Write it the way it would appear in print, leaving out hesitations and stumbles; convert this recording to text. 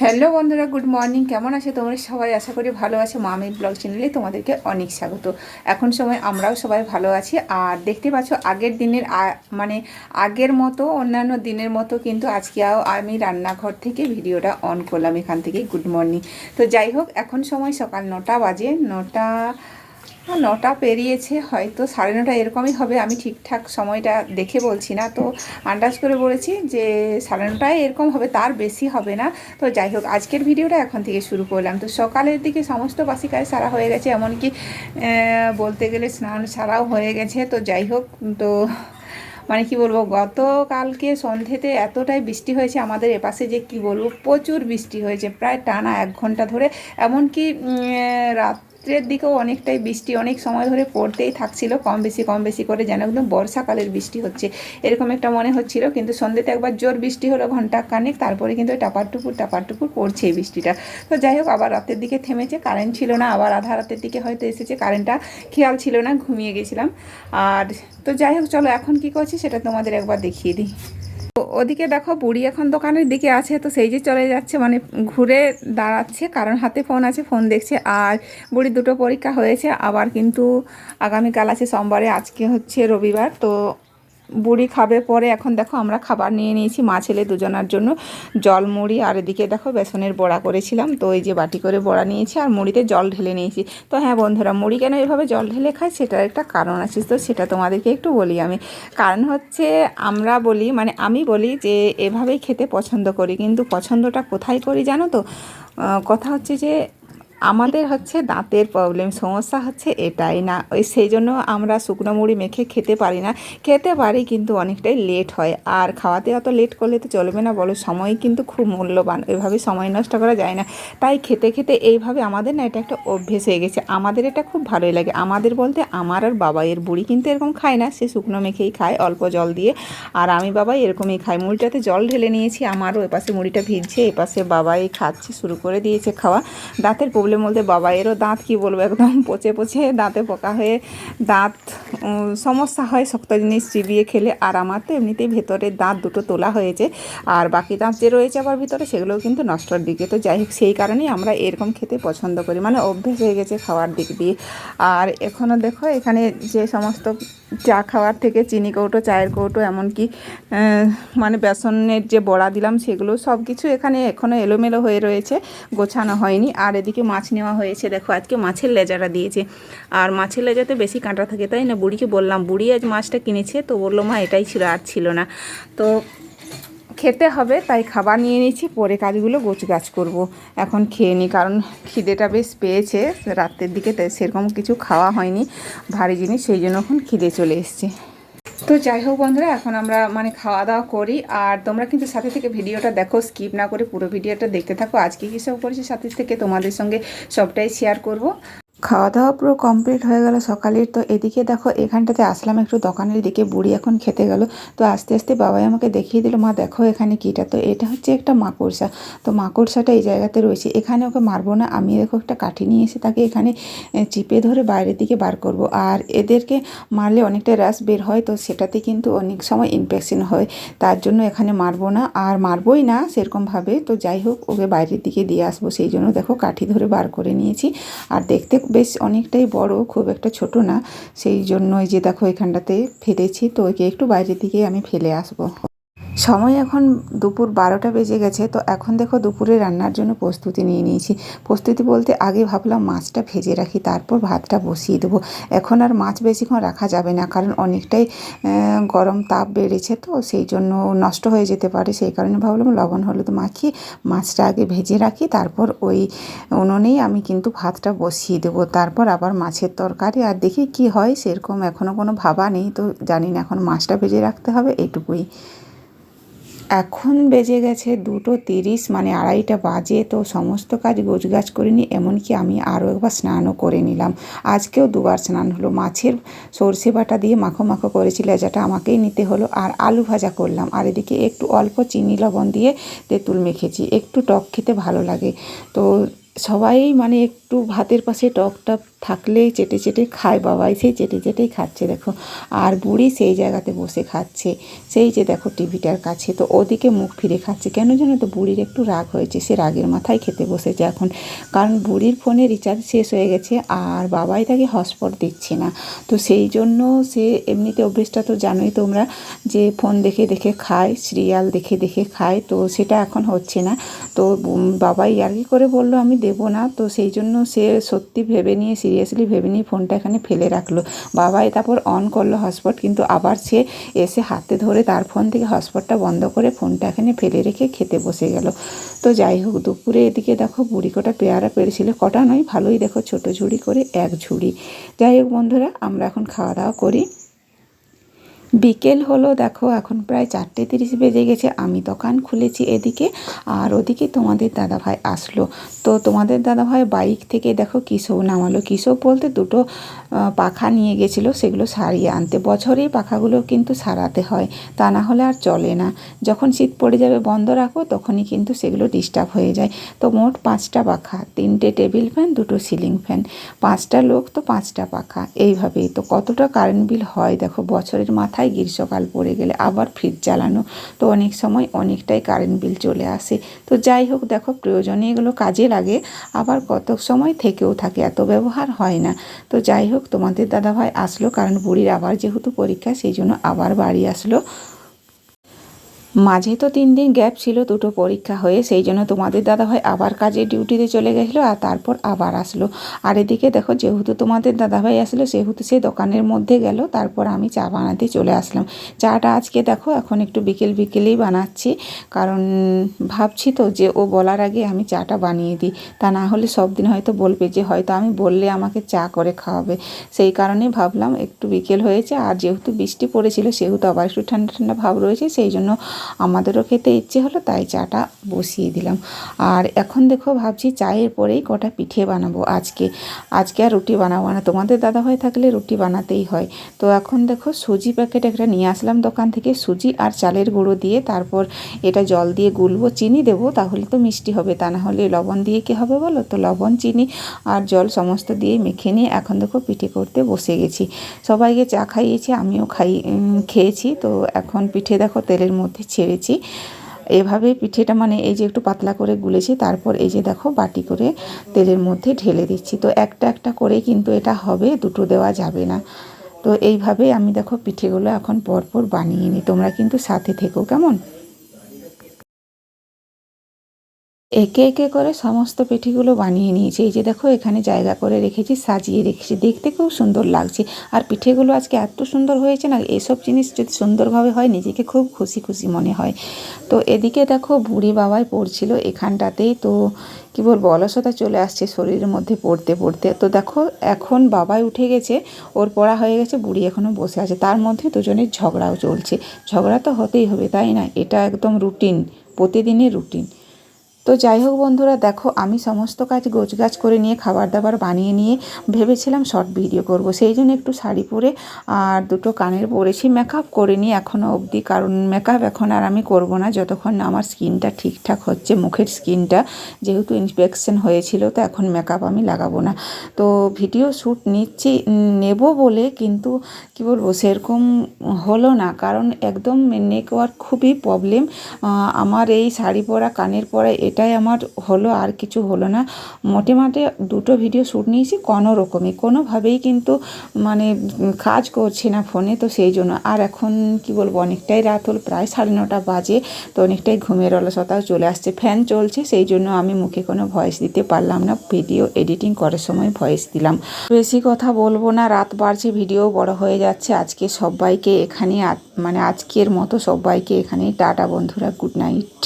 Hello বন্ধুরা, good morning. কেমন আছে তোমরা সবাই? আশা করি ভালো আছে। মামি ব্লগ চ্যানেলে তোমাদেরকে অনেক স্বাগত। এখন সময় আমরাও সবাই ভালো আছি। আর দেখতে পাচ্ছ আগের দিনের মানে আগের মতো অন্যান্য দিনের মতো কিন্তু আজকেও আমি রান্নাঘর থেকে ভিডিওটা অন করলাম, এখান থেকে। Good morning. তো যাই হোক, এখন সময় সকাল 9টা বাজে। 9টা পেরিয়েছে, হয়তো 9:30 এরকমই হবে। আমি ঠিকঠাক সময়টা দেখে বলছি না, তো আন্দাজ করে বলেছি যে 9:30 এরকম হবে, তার বেশি হবে না। তো যাই হোক, আজকের ভিডিওটা এখন থেকে শুরু করলাম। তো সকালের দিকে সমস্ত বাসি কাজ সারা হয়ে গেছে, এমনকি বলতে গেলে স্নান সারাও হয়ে গেছে। তো যাই হোক, তো মানে কি বলবো, গতকালকে সন্ধ্যেতে এতটাই বৃষ্টি হয়েছে আমাদের এপাশে যে কি বলবো, প্রচুর বৃষ্টি হয়েছে, প্রায় টানা 1 ঘন্টা ধরে। এমনকি রাত্রের দিকেও অনেকটাই বৃষ্টি অনেক সময় ধরে পড়তেই থাকছিল, কম বেশি করে, যেন একদম বর্ষাকালের বৃষ্টি হচ্ছে এরকম একটা মনে হচ্ছিল। কিন্তু সন্ধ্যেতে একবার জোর বৃষ্টি হলো ঘন্টা খানেক, তারপরে কিন্তু টাপার টুপুর পড়ছে এই বৃষ্টিটা। তো যাই হোক, আবার রাতের দিকে থেমেছে, কারেন্ট ছিল না, আবার আধা রাতের দিকে হয়তো এসেছে কারেন্টটা, খেয়াল ছিল না, ঘুমিয়ে গেছিলাম। আর তো যাই হোক, চলো এখন কি করছি সেটা তোমাদের একবার দেখিয়ে দিই। তো ওদিকে দেখো, বুড়ি এখন দোকানের দিকে আছে, তো সেই যে চলে যাচ্ছে, মানে ঘুরে দাঁড়াচ্ছে, কারণ হাতে ফোন আছে, ফোন দেখছে। আর বুড়ির 2টো পরীক্ষা হয়েছে, আবার কিন্তু আগামীকাল আছে সোমবারে, আজকে হচ্ছে রবিবার। তো বুড়ি খাবে পরে। এখন দেখো আমরা খাবার নিয়ে নিয়েছি মা ছেলে দুজনার জন্য, জল মুড়ি, আর এদিকে দেখো বেসনের বড়া করেছিলাম, তো এই যে বাটি করে বড়া নিয়েছি, আর মুড়িতে জল ঢেলে নিয়েছি। তো হ্যাঁ বন্ধুরা, মুড়ি কেন এভাবে জল ঢেলে খাই সেটার একটা কারণ আছে, তো সেটা তোমাদেরকে একটু বলি আমি। কারণ হচ্ছে, আমরা বলি, মানে আমি বলি যে এভাবেই খেতে পছন্দ করি, কিন্তু পছন্দটা কোথায় করি জানো তো? কথা হচ্ছে যে আমাদের হচ্ছে দাঁতের প্রবলেম, সমস্যা হচ্ছে এটাই না, ওই সেই জন্য আমরা শুকনো মুড়ি মেখে খেতে পারি না। খেতে পারি, কিন্তু অনেকটাই লেট হয়, আর খাওয়াতে অত লেট করলে তো চলবে না বলো, সময় কিন্তু খুব মূল্যবান, এভাবে সময় নষ্ট করা যায় না। তাই খেতে খেতে এইভাবে আমাদের না এটা একটা অভ্যেস হয়ে গেছে, আমাদের এটা খুব ভালোই লাগে। আমাদের বলতে আমার আর বাবাইয়ের, বুড়ি কিন্তু এরকম খায় না, সে শুকনো মেখেই খায় অল্প জল দিয়ে। আর আমি বাবাই এরকমই খাই, মুড়িটাতে জল ঢেলে নিয়েছি, আমারও এপাশে মুড়িটা ভিজছে, এপাশে বাবাই খাচ্ছে, শুরু করে দিয়েছে খাওয়া। দাঁতের প্রবলেম বলতে বাবাইয়েরও দাঁত কি বলবো, একদম পচে পচে দাঁতে পোকা হয়ে দাঁত সমস্যা হয় শক্ত জিনিস চিবিয়ে খেলে। আর আমার তো এমনিতেই ভেতরের দাঁত 2টো তোলা হয়েছে, আর বাকি দাঁত যে রয়েছে আবার ভিতরে, সেগুলোও কিন্তু নষ্টর দিকে। তো যাই হোক, সেই কারণেই আমরা এরকম খেতে পছন্দ করি, মানে অভ্যেস হয়ে গেছে খাওয়ার দিক দিয়ে। আর এখনও দেখো এখানে যে সমস্ত চা খাওয়ার থেকে চিনি কৌটো, চায়ের কৌটো, এমনকি মানে বেসনের যে বড়া দিলাম, সেগুলো সব কিছু এখানে এখনও এলোমেলো হয়ে রয়েছে, গোছানো হয়নি। আর এদিকে মাছ নেওয়া হয়েছে, দেখো আজকে মাছের লেজাটা দিয়েছে, আর মাছের লেজাতে বেশি কাঁটা থাকে, তাই না? বুড়িকে বললাম, বুড়ি আজ মাছটা কিনেছে, তো বললো মা এটাই ছিল, আর ছিল না। তো খেতে হবে, তাই খাবার নিয়ে নিয়েছি, পরে কাজগুলো গোছগাছ করব। এখন খেয়ে নিই, কারণ খিদেটা বেশ পেয়েছে রাতের দিকে, তাই সেরকম কিছু খাওয়া হয়নি ভারী জিনিস, সেই জন্য এখন খিদে চলে এসছে। তো যাই হোক বন্ধুরা, এখন আমরা মানে খাওয়া দাওয়া করি, আর তোমরা কিন্তু সাথে থেকে ভিডিওটা দেখো, স্কিপ না করে পুরো ভিডিওটা দেখতে থাকো। আজকে কী সব করেছি সাথে থেকে তোমাদের সঙ্গে সবটাই শেয়ার করব। খাওয়া দাওয়া পুরো কমপ্লিট হয়ে গেল সকালের। তো এদিকে দেখো, এখানটাতে আসলাম একটু দোকানের দিকে, বুড়ি এখন খেতে গেল। তো আস্তে আস্তে বাবাই আমাকে দেখিয়ে দিল, মা দেখো এখানে কীটা। তো এটা হচ্ছে একটা মাকড়সা। তো মাকড়সাটা এই জায়গাতে রয়েছে, এখানে ওকে মারবো না, আমি দেখো একটা কাঠি নিয়ে এসে তাকে এখানে চিপে ধরে বাইরের দিকে বার করব। আর এদেরকে মারলে অনেকটা রাস বের হয়, তো সেটাতে কিন্তু অনেক সময় ইনফেকশন হয়, তার জন্য এখানে মারবো না, আর মারবই না সেরকমভাবে। তো যাই হোক, ওকে বাইরের দিকে দিয়ে আসবো, সেই জন্য দেখো কাঠি ধরে বার করে নিয়েছি। আর দেখতে বেশ অনেকটাই বড়, খুব একটা ছোট না, সেই জন্যই যে দেখো এখানটাতে ফেলেছি, তো ওকে একটু বাইরের দিকে আমি ফেলে আসবো। সময় এখন দুপুর 12টা বেজে গেছে। তো এখন দেখো দুপুরে রান্নার জন্য প্রস্তুতি নিয়ে নিয়েছি। প্রস্তুতি বলতে, আগে ভাবলাম মাছটা ভেজে রাখি, তারপর ভাতটা বসিয়ে দেবো। এখন আর মাছ বেশিক্ষণ রাখা যাবে না, কারণ অনেকটাই গরম তাপ বেড়েছে, তো সেই জন্য নষ্ট হয়ে যেতে পারে। সেই কারণে ভাবলাম লবণ হলুদ মাখিয়ে মাছটা আগে ভেজে রাখি, তারপর ওই উনুনেই আমি কিন্তু ভাতটা বসিয়ে দেবো, তারপর আবার মাছের তরকারি। আর দেখি কি হয়, সেরকম এখনও কোনো ভাবা নেই, তো জানি না, এখন মাছটা ভেজে রাখতে হবে, এইটুকুই। এখন বেজে গেছে 2:30, মানে 2:30টা বাজে। তো সমস্ত কাজ গোছগাছ করে নিই, এমনকি আমি আরও একবার স্নানও করে নিলাম। আজকেও 2বার স্নান হলো। মাছের সর্ষে বাটা দিয়ে মাখো মাখো করেছি, লেজাটা আমাকেই নিতে হলো, আর আলু ভাজা করলাম। আর এদিকে একটু অল্প চিনি লবণ দিয়ে তেঁতুল মেখেছি, একটু টক খেতে ভালো লাগে। তো সবাই মানে একটু ভাতের পাশে টকটা থাকলে চেটে চেটে খায়, বাবাই সেই চেটে চেটেই খাচ্ছে দেখো। আর বুড়ি সেই জায়গাতে বসে খাচ্ছে, সেই যে দেখো টিভিটার কাছে, তো ওদিকে মুখ ফিরে খাচ্ছে কেন জানো তো? বুড়ির একটু রাগ হয়েছে, সে রাগের মাথায় খেতে বসেছে এখন, কারণ বুড়ির ফোনে রিচার্জ শেষ হয়ে গেছে আর বাবাই তাকে হটস্পট দিচ্ছে না। তো সেই জন্য সে এমনিতে অভ্যেসটা তো জানোই তোমরা, যে ফোন দেখে দেখে খায়, সিরিয়াল দেখে দেখে খায়, তো সেটা এখন হচ্ছে না। তো বাবাই ইয়ার্কি করে বলল আমি দেবো না, তো সেই জন্য সে সত্যি ভেবে নিয়ে, সিরিয়াসলি ভেবে নিয়ে ফোনটা এখানে ফেলে রাখলো। বাবাই তারপর অন করলো হটস্পট, কিন্তু আবার সে এসে হাতে ধরে তার ফোন থেকে হটস্পটটা বন্ধ করে ফোনটা এখানে ফেলে রেখে খেতে বসে গেল। তো যাই হোক, দুপুরে এদিকে দেখো বুড়ি কটা পেয়ারা পেরেছিল, কটা নয় ভালোই দেখো ছোটো ঝুড়ি করে, এক ঝুড়ি। যাই হোক বন্ধুরা, আমরা এখন খাওয়া দাওয়া করি। বিকেল হলো দেখো, এখন প্রায় 4:30 বেজে গেছে। আমি দোকান খুলেছি এদিকে, আর ওদিকে তোমাদের দাদাভাই আসলো। তো তোমাদের দাদাভাই বাইক থেকে দেখো কিসব নামালো। কিসব বলতে দুটো পাখা নিয়ে গেছিলো, সেগুলো সারিয়ে আনতে। বছরেই পাখাগুলো কিন্তু সারাতে হয়, তা না হলে আর চলে না। যখন শীত পড়ে যাবে বন্ধ রাখো, তখনই কিন্তু সেগুলো ডিস্টার্ব হয়ে যায়। তো মোট 5টা পাখা, 3টে টেবিল ফ্যান, 2টো সিলিং ফ্যান, 5টা লোক তো 5টা পাখা, এইভাবেই। তো কতটা কারেন্ট বিল হয় দেখো বছরের মাথায়। গ্রীষ্মকাল পড়ে গেলে আবার ফ্রিজ চালানো, তো অনেক সময় অনেকটাই কারেন্ট বিল চলে আসে। তো যাই হোক দেখো, প্রয়োজনে এগুলো কাজে লাগে, আবার কত সময় থেকেও থাকে, এত ব্যবহার হয় না। তো যাই হোক, তোমাদের দাদাভাই আসলো, কারণ বুড়ির আবার যেহেতু পরীক্ষা, সেই জন্য আবার বাড়ি আসলো। মাঝে তো 3 দিন গ্যাপ ছিল দুটো পরীক্ষা হয়ে, সেই জন্য তোমাদের দাদাভাই আবার কাজে ডিউটিতে চলে গেছিলো, আর তারপর আবার আসলো। আর এদিকে দেখো, যেহেতু তোমাদের দাদাভাই আসলো সেহেতু সে দোকানের মধ্যে গেল, তারপর আমি চা বানাতে চলে আসলাম। চাটা আজকে দেখো এখন একটু বিকেল বিকেলেই বানাচ্ছি, কারণ ভাবছি তো যে ও বলার আগে আমি চাটা বানিয়ে দিই, তা না হলে সব দিন হয়তো বলবে যে হয়তো আমি বললে আমাকে চা করে খাওয়াবে। সেই কারণে ভাবলাম একটু বিকেল হয়েছে, আর যেহেতু বৃষ্টি পড়েছিল সেহেতু আবার একটু ঠান্ডা ঠান্ডা ভাব রয়েছে, সেই জন্য আমাদেরও খেতে ইচ্ছে হলো, তাই চাটা বসিয়ে দিলাম। আর এখন দেখো ভাবছি চায়ের পরেই কটা পিঠে বানাবো আজকে। আর রুটি বানাবো না, তোমাদের দাদাভাই থাকলে রুটি বানাতেই হয়। তো এখন দেখো সুজি প্যাকেট একটা নিয়ে আসলাম দোকান থেকে, সুজি আর চালের গুঁড়ো দিয়ে, তারপর এটা জল দিয়ে গুলবো, চিনি দেবো তাহলে তো মিষ্টি হবে, তা না হলে লবণ দিয়ে কী হবে বলো? তো লবণ, চিনি আর জল সমস্ত দিয়ে মেখে নিয়ে এখন দেখো পিঠে করতে বসে গেছি। সবাইকে চা খাইয়েছি, আমিও খেয়েছি। তো এখন পিঠে দেখো তেলের মধ্যে ছেড়েছি। এভাবে পিঠেটা মানে এই যে একটু পাতলা করে গুলেছি, তারপর এই যে দেখো বাটি করে তেলের মধ্যে ঢেলে দিচ্ছি। তো একটা একটা করে কিন্তু এটা হবে, দুটো দেওয়া যাবে না। তো এইভাবে আমি দেখো পিঠেগুলো এখন পরপর বানিয়ে নিই, তোমরা কিন্তু সাথে থেকো কেমন। একে একে করে সমস্ত পিঠেগুলো বানিয়ে নিয়েছি। এই যে দেখো এখানে জায়গা করে রেখেছি, সাজিয়ে রেখেছি, দেখতে খুব সুন্দর লাগছে। আর পিঠেগুলো আজকে এত সুন্দর হয়েছে না, এসব জিনিস যদি সুন্দরভাবে হয় নিজেকে খুব খুশি খুশি মনে হয়। তো এদিকে দেখো বুড়ি বাবাই পড়ছিল এখানটাতেই, তো কী বলবো, অলসতা চলে আসছে শরীরের মধ্যে পড়তে পড়তে। তো দেখো এখন বাবাই উঠে গেছে, ওর পড়া হয়ে গেছে, বুড়ি এখনও বসে আছে, তার মধ্যে দুজনের ঝগড়াও চলছে। ঝগড়া তো হতেই হবে তাই না, এটা একদম রুটিন, প্রতিদিনের রুটিন। তো যাই হোক বন্ধুরা, দেখো আমি সমস্ত কাজ গোছগাছ করে নিয়ে খাবার দাবার বানিয়ে নিয়ে ভেবেছিলাম শর্ট ভিডিও করব, সেই জন্য একটু শাড়ি পরে আর দুটো কানের পরেছি, মেকআপ করিনি এখনও অবধি, কারণ মেকআপ এখন আর আমি করব না যতক্ষণ না আমার স্কিনটা ঠিকঠাক হচ্ছে, মুখের স্কিনটা, যেহেতু ইনফেকশন হয়েছিল, তো এখন মেকআপ আমি লাগাবো না। তো ভিডিও শ্যুট নেব বলে, কিন্তু কি বলবো সেরকম হলো না, কারণ একদম নেটওয়ার্ক খুবই প্রবলেম। আমার এই শাড়ি পরা, কানের পরা, এটাই আমার হলো, আর কিছু হলো না। মোটে দুটো ভিডিও শ্যুট নিয়েছি, কোনোভাবেই কিন্তু মানে কাজ করছে না ফোনে, তো সেই জন্য। আর এখন কি বলবো, অনেকটাই রাত হল, প্রায় 9:30 বাজে, তো অনেকটাই ঘুমের অলসতাও চলে আসছে। ফ্যান চলছে, সেই জন্য আমি মুখে কোনো ভয়েস দিতে পারলাম না, ভিডিও এডিটিং করার সময় ভয়েস দিলাম। বেশি কথা বলবো না, রাত বাড়ছে, ভিডিও বড় হয়ে যাচ্ছে। আজকে সবাইকে এখানে মানে আজকের মতো সবাইকে এখানেই টাটা বন্ধুরা, গুড নাইট।